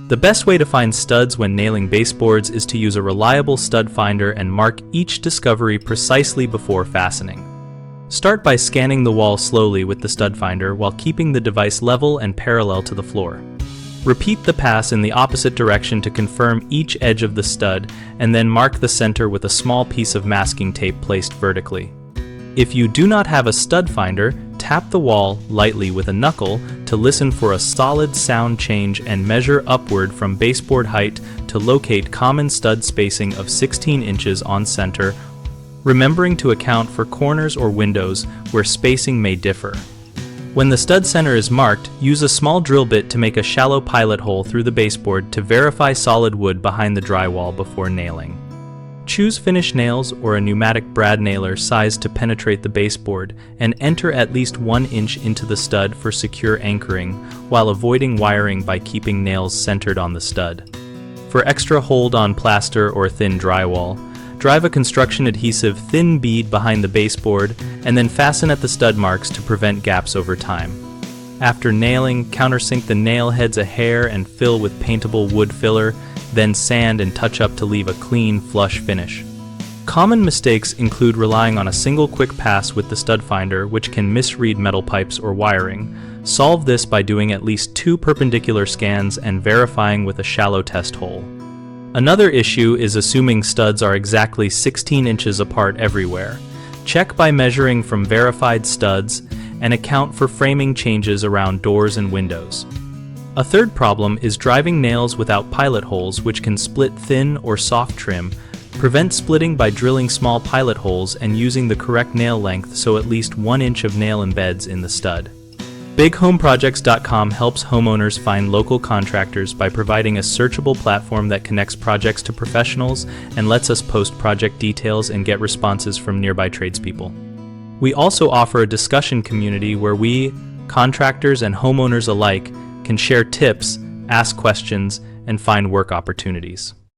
The best way to find studs when nailing baseboards is to use a reliable stud finder and mark each discovery precisely before fastening. Start by scanning the wall slowly with the stud finder while keeping the device level and parallel to the floor. Repeat the pass in the opposite direction to confirm each edge of the stud, and then mark the center with a small piece of masking tape placed vertically. If you do not have a stud finder, tap the wall lightly with a knuckle to listen for a solid sound change and measure upward from baseboard height to locate common stud spacing of 16 inches on center, remembering to account for corners or windows where spacing may differ. When the stud center is marked, use a small drill bit to make a shallow pilot hole through the baseboard to verify solid wood behind the drywall before nailing. Choose finish nails or a pneumatic brad nailer sized to penetrate the baseboard and enter at least 1 inch into the stud for secure anchoring while avoiding wiring by keeping nails centered on the stud. For extra hold on plaster or thin drywall, drive a construction adhesive thin bead behind the baseboard and then fasten at the stud marks to prevent gaps over time. After nailing, countersink the nail heads a hair and fill with paintable wood filler, then sand and touch up to leave a clean, flush finish. Common mistakes include relying on a single quick pass with the stud finder, which can misread metal pipes or wiring. Solve this by doing at least 2 perpendicular scans and verifying with a shallow test hole. Another issue is assuming studs are exactly 16 inches apart everywhere. Check by measuring from verified studs and account for framing changes around doors and windows. A third problem is driving nails without pilot holes, which can split thin or soft trim. Prevent splitting by drilling small pilot holes and using the correct nail length so at least 1 inch of nail embeds in the stud. BigHomeProjects.com helps homeowners find local contractors by providing a searchable platform that connects projects to professionals and lets us post project details and get responses from nearby tradespeople. We also offer a discussion community where we, contractors and homeowners alike, can share tips, ask questions, and find work opportunities.